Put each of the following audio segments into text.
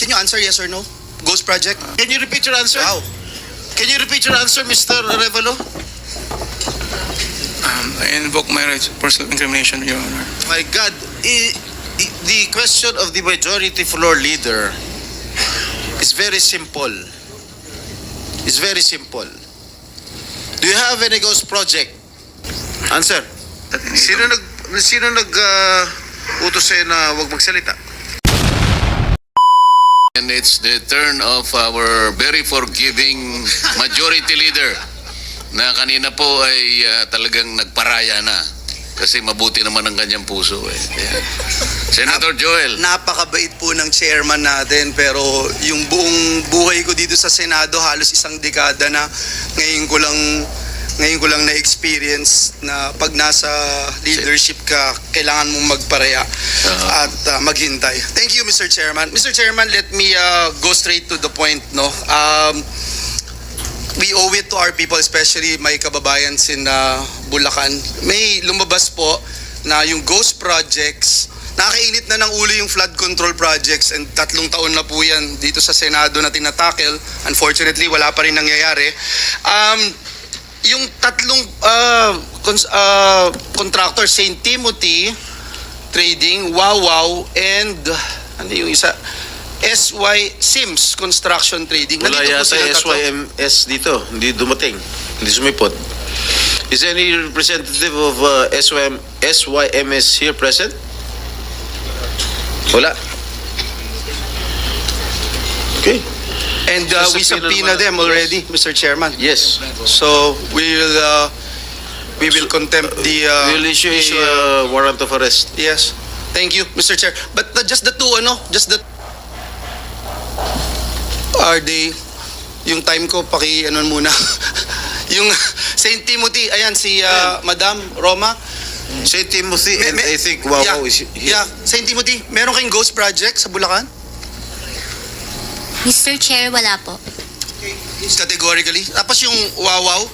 Can you answer yes or no? Ghost project? Can you repeat your answer? Wow. Can you repeat your answer, Mr. Arevalo? I invoke my rights for self-incrimination, Your Honor. My God, the question of the majority floor leader is very simple. It's very simple. Do you have any ghost project? Answer. Sino utos sa'yo na huwag magsalita? And it's the turn of our very forgiving majority leader na kanina po ay talagang nagparaya na kasi mabuti naman ang kanyang puso eh. Ayan. Senator Joel. Napakabait po ng chairman natin, pero yung buong buhay ko dito sa Senado, halos isang dekada na, ngayon ko lang na-experience na pag nasa leadership ka, kailangan mong magparaya at maghintay. Thank you, Mr. Chairman. Mr. Chairman, let me go straight to the point, no? We owe it to our people, especially my kababayan in Bulacan. May lumabas po na yung ghost projects, nakakainit na ng ulo yung flood control projects, and 3 taon na po yan dito sa Senado na tinatakel. Unfortunately, wala pa rin nangyayari. Yung 3 contractor, St. Timothy Trading, Wawaw, and ano yung isa? SY Sims Construction Trading. Wala Nandito po yata silang tatlo. SYMS dito. Hindi dumating. Hindi sumipot. Is any representative of SYMS here present? Wala. Okay. And So, we subpoena them already, Mr. Chairman. Yes. So we will contempt the We'll issue a warrant of arrest. Yes. Thank you, Mr. Chair. But just the two, are they, yung time ko, muna. Yung St. Timothy, ayan, si Madam Roma. St. Timothy and I think yeah, Wawaw is here. Yeah, St. Timothy, meron kayong ghost project sa Bulacan? Mr. Chair, wala po. Categorically. Tapos yung Wawaw?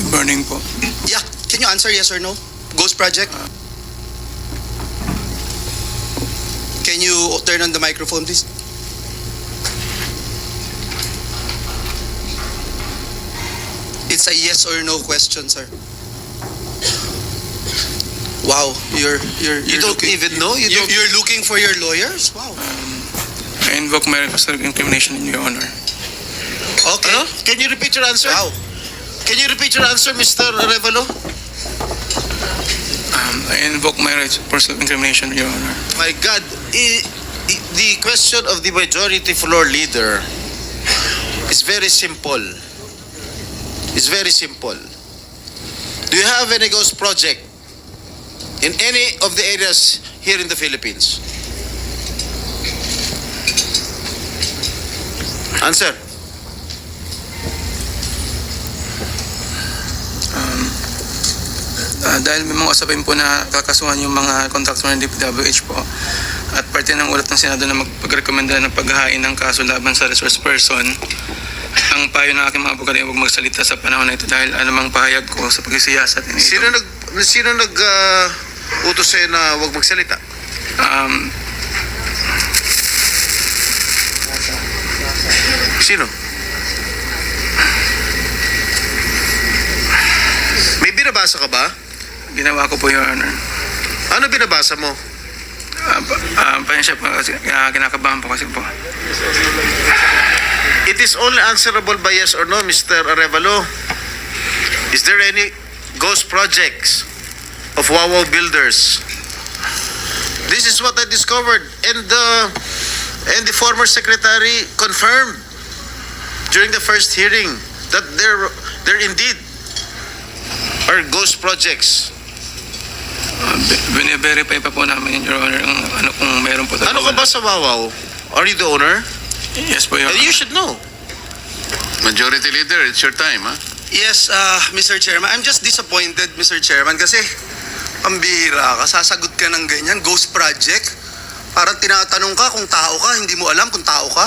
Good morning po. Yeah. Can you answer yes or no? Ghost project? Can you turn on the microphone, please? It's a yes or no question, sir. Wow, you're You don't looking, even know? You're looking for your lawyers? Wow. I invoke my right for self-incrimination, Your Honor. Okay. Ano? Can you repeat your answer? Wow. Can you repeat your answer, Mr. Arevalo? I invoke my rights for self-incrimination, Your Honor. My God, the question of the majority floor leader is very simple. It's very simple. Do you have any ghost project in any of the areas here in the Philippines? Answer. Dahil may mga usapin po na kakasuhan yung mga contractor ng DPWH po at parte ng ulat ng Senado na magpagrekomenda ng paghahain ng kaso laban sa resource person, ang payo ng aking mga abogado ay huwag magsalita sa panahon na ito dahil anumang pahayag ko sa pagsisiyasat. Sino utos sa'yo na huwag magsalita? Sino? May binabasa ka ba? Ginawa ko po, Your Honor. Ano binabasa mo? Pasensya po kasi kinakabahan po kasi po. It is only answerable by yes or no, Mr. Arevalo. Is there any ghost projects of Wawaw Builders? This is what I discovered, and the former secretary confirmed during the first hearing that there indeed are ghost projects. Bine-verify pa po namin, Your Honor, ano kung meron po. Ano ka ba sa Wawaw? Are you the owner? Yes po, Your And Honor. you should know. Majority leader, it's your time, ha? Yes, Mr. Chairman. I'm just disappointed, Mr. Chairman, kasi ang bihira ka, sasagot ka ng ganyan, ghost project. Parang tinatanong ka kung tao ka, hindi mo alam kung tao ka.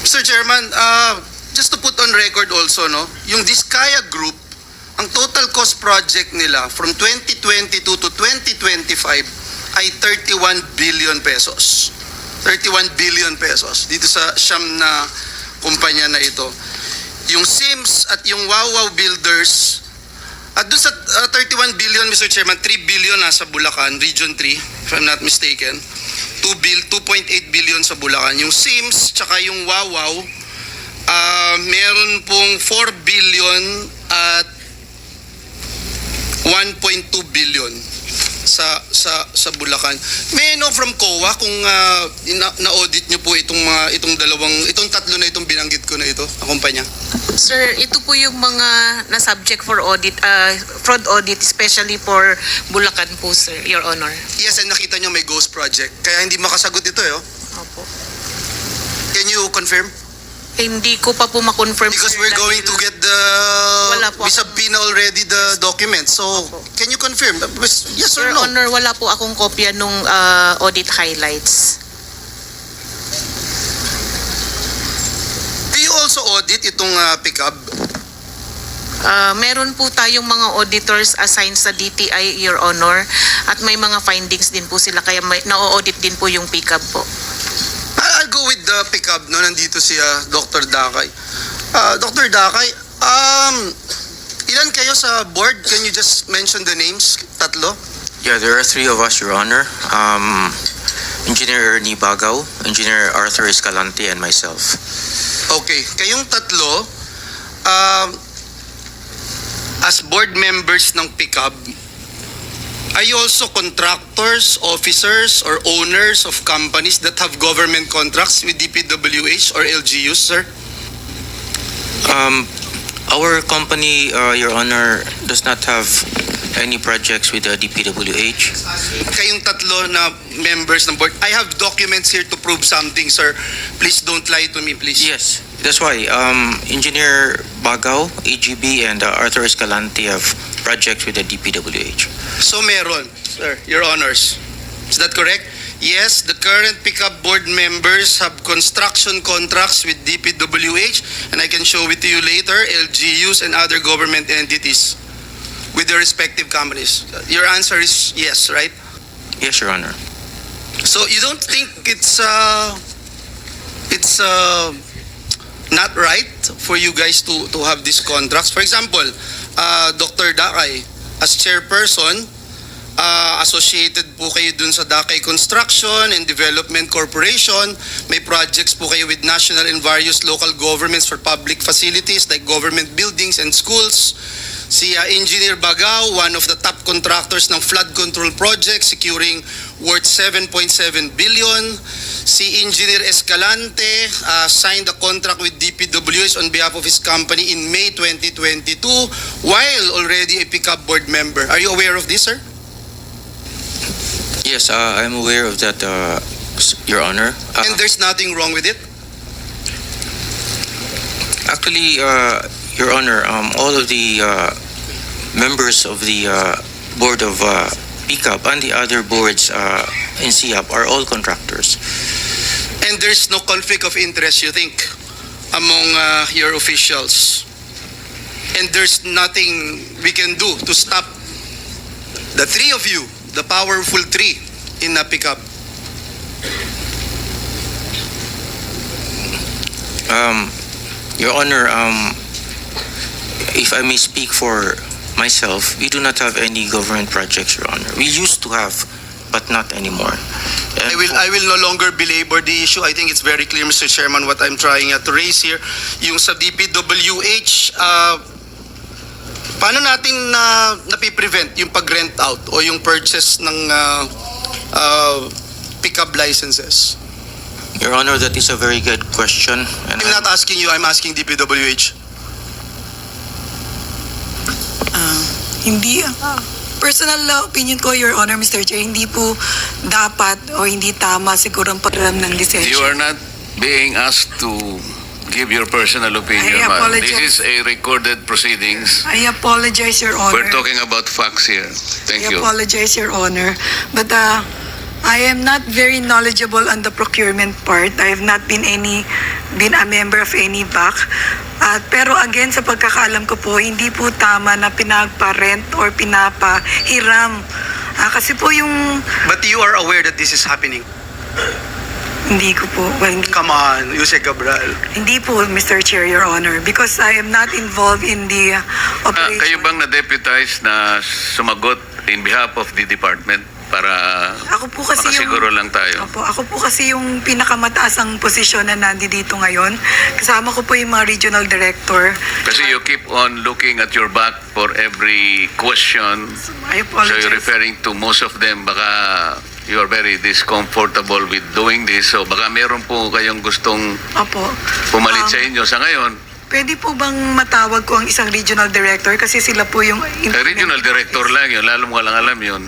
Mr. Chairman, just to put on record also, no, yung Diskaya Group, ang total cost project nila from 2022 to 2025 ay 31 billion pesos. 31 billion pesos dito sa siyam na kumpanya na ito. Yung Sims at yung Wawaw Builders, at doon sa 31 billion, Mr. Chairman, 3 billion nasa Bulacan, Region 3, if I'm not mistaken. 2.8 billion sa Bulacan. Yung Sims, tsaka yung Wawaw, meron pong 4 billion at 1.2 billion sa Bulacan. May I know from COA kung na-audit niyo po itong tatlo na itong binanggit ko na ito, na kumpanya? Sir, ito po yung mga na-subject for audit, fraud audit, especially for Bulacan po, sir, Your Honor. Yes, and nakita niyo may ghost project. Kaya hindi makasagot ito, Opo. Can you confirm? Hindi ko pa po ma-confirm, Because sir, we're going to get the... Wala po We ako. subpoena already the document. So, Opo. can you confirm? Yes or Your no? Honor, wala po akong kopya nung audit highlights. Do you also audit itong pickup? Meron po tayong mga auditors assigned sa DTI, Your Honor, at may mga findings din po sila, kaya na-audit din po yung pickup po. I'll go with the pickup, no? Nandito si Dr. Dakay. Dr. Dakay, ilan kayo sa board? Can you just mention the names? Tatlo? Yeah, there are three of us, Your Honor. Engineer Ernie Bagaw, Engineer Arthur Escalante, and myself. Okay. Kayong tatlo, as board members ng pickup, are you also contractors, officers, or owners of companies that have government contracts with DPWH or LGUs, sir? Our company, Your Honor, does not have any projects with the DPWH. Kayong tatlo na members ng board, I have documents here to prove something, sir. Please don't lie to me, please. Yes, that's why Engineer Bagaw, AGB, and Arthur Escalante have projects with the DPWH. So meron, sir, Your Honors. Is that correct? Yes, the current pickup board members have construction contracts with DPWH, and I can show it to you later, LGUs and other government entities with their respective companies. Your answer is yes, right? Yes, Your Honor. So you don't think it's not right for you guys to have these contracts? For example, Dr. Dakay, as chairperson, associated po kayo dun sa Dakay Construction and Development Corporation. May projects po kayo with national and various local governments for public facilities like government buildings and schools. Si Engineer Bagaw, one of the top contractors ng flood control project, securing worth 7.7 billion. Si Engineer Escalante signed a contract with DPWH on behalf of his company in May 2022 while already a pickup board member. Are you aware of this, sir? Yes, I'm aware of that, Your Honor. And there's nothing wrong with it? Actually, Your Honor, all of the members of the board of PICAP and the other boards in CIAP are all contractors. And there's no conflict of interest, you think, among your officials? And there's nothing we can do to stop the three of you, the powerful three in PICAP? Your Honor, if I may speak for myself, we do not have any government projects, Your Honor. We used to have, but not anymore. And I will no longer belabor the issue. I think it's very clear, Mr. Chairman, what I'm trying to raise here. Yung sa DPWH, paano natin napiprevent yung pag-rent out o yung purchase ng pickup licenses? Your Honor, that is a very good question. And I'm not asking you, I'm asking DPWH. Hindi, personal opinion ko, Your Honor, Mr. Chair, hindi po dapat o hindi tama siguro ang pagram ng lisensya. You are not being asked to give your personal opinion, I ma'am. apologize. This is a recorded proceedings. I apologize, Your Honor. We're talking about facts here. Thank I you. apologize, Your Honor. But I am not very knowledgeable on the procurement part. I have not been a member of any BAC. At pero again, sa pagkakaalam ko po, hindi po tama na pinagpa-rent or pinapahiram. Kasi po yung But you are aware that this is happening. hindi ko po, Come on, Yuse Cabral. hindi po, Mr. Chair, Your Honor, because I am not involved in the operation. Kayo bang na-deputize na sumagot in behalf of the department para Ako po kasi makasiguro lang tayo? Ako po kasi yung pinakamataasang posisyon na nandito ngayon. Kasama ko po yung mga regional director. Kasi you keep on looking at your back for every question. I So apologize. you're referring to most of them, baka you are very discomfortable with doing this. So baka meron po kayong gustong Opo. pumalit sa inyo sa ngayon. Pwede po bang matawag ko ang isang regional director kasi sila po yung Regional director lang yun, lalo mo lang alam yun.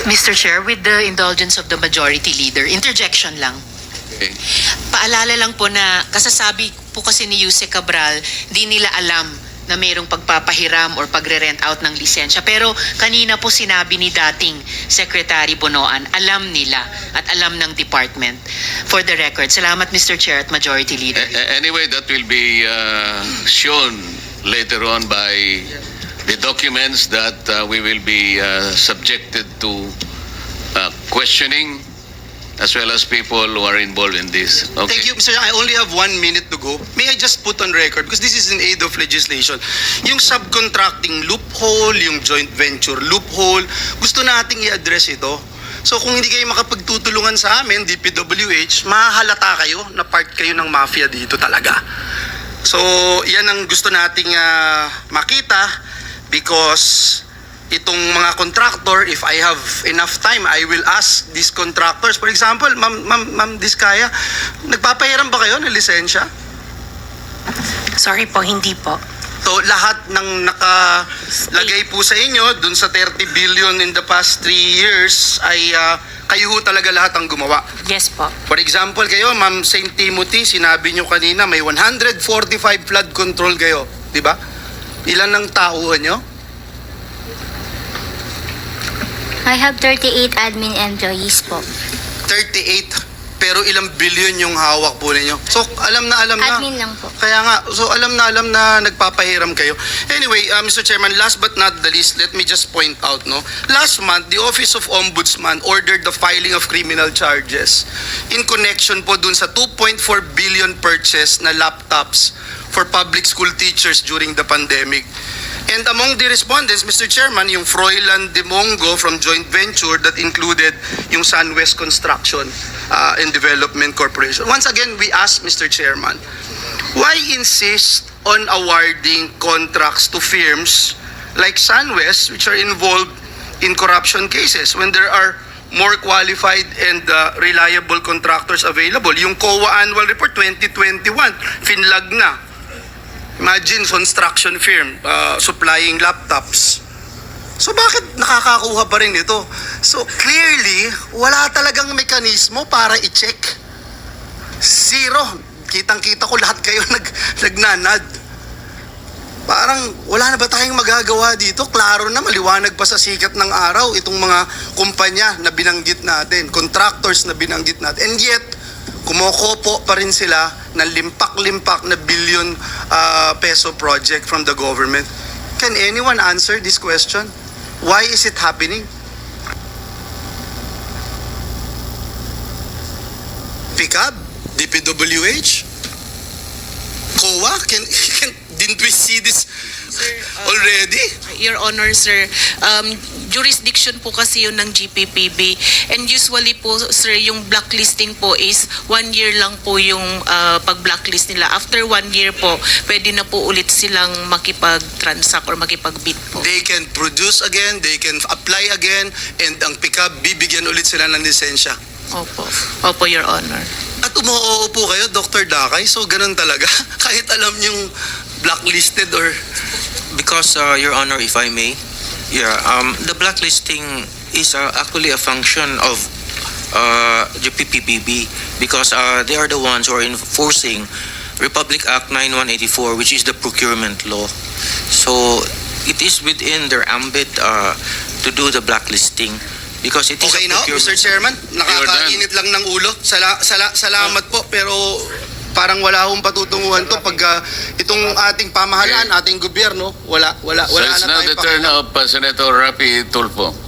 Mr. Chair, with the indulgence of the majority leader, interjection lang. Okay. Paalala lang po na kasasabi po kasi ni Yuse Cabral, di nila alam na mayroong pagpapahiram or pagre-rent out ng lisensya. Pero kanina po sinabi ni dating Secretary Bonoan, alam nila at alam ng department. For the record, salamat Mr. Chair at Majority Leader. Anyway, that will be shown later on by the documents that we will be subjected to questioning, as well as people who are involved in this. Okay. Thank you, Mr. I only have 1 minute to go. May I just put on record, because this is in aid of legislation, yung subcontracting loophole, yung joint venture loophole, gusto nating i-address ito. So kung hindi kayo makapagtutulungan sa amin, DPWH, mahahalata kayo na part kayo ng mafia dito talaga. So yan ang gusto nating makita, because itong mga contractor, if I have enough time, I will ask these contractors. For example, Ma'am Diskaya, nagpapahiram ba kayo ng lisensya? Sorry po, hindi po. So lahat ng nakalagay po sa inyo dun sa 30 billion in the past 3 years ay kayo ho talaga lahat ang gumawa. Yes po. For example, kayo, Ma'am St. Timothy, sinabi nyo kanina may 145 flood control kayo, di ba? Ilan ang tauhan nyo? I have 38 admin employees po. 38, pero ilang billion yung hawak po ninyo. So alam na Admin lang po. Kaya nga, so alam na nagpapahiram kayo. Anyway, Mr. Chairman, last but not the least, let me just point out, no? Last month, the Office of Ombudsman ordered the filing of criminal charges in connection po dun sa 2.4 billion purchase na laptops for public school teachers during the pandemic. And among the respondents, Mr. Chairman, yung Froilan de Mongo from joint venture that included yung SunWest Construction and Development Corporation. Once again, we ask, Mr. Chairman, why insist on awarding contracts to firms like SunWest, which are involved in corruption cases, when there are more qualified and reliable contractors available? Yung COA Annual Report 2021, finlag na. Imagine, construction firm supplying laptops. So bakit nakakakuha pa rin ito? So clearly, wala talagang mekanismo para i-check. Zero. Kitang-kita ko lahat kayo nagnanad. Parang wala na ba tayong magagawa dito? Klaro na, maliwanag pa sa sikat ng araw itong mga kumpanya na binanggit natin, contractors na binanggit natin. And yet, kumokopo pa rin sila ng limpak-limpak na billion peso project from the government. Can anyone answer this question? Why is it happening? PICAB? DPWH? COA? Didn't we see this already? Your Honor, sir, jurisdiction po kasi yun ng GPPB. And usually po, sir, yung blacklisting po is 1 year lang po yung pag-blacklist nila. After 1 year po, pwede na po ulit silang makipag-transact or makipag-bid po. They can produce again, they can apply again, and ang PICAB, bibigyan ulit sila ng lisensya. Opo. Opo, Your Honor. At umuoo po kayo, Dr. Dakay, so ganun talaga. Kahit alam yung blacklisted or... Because, Your Honor, if I may, the blacklisting is actually a function of the PPPB, because they are the ones who are enforcing Republic Act 9184, which is the procurement law. So it is within their ambit to do the blacklisting, because it is Okay a now, procurement. Mr. Chairman, nakakainit lang ng ulo. Salamat po, pero parang wala akong patutunguhan to pagka itong ating pamahalaan, ating gobyerno, wala So it's na now the tayong turn pakialam. of Senator Rapi Tulfo.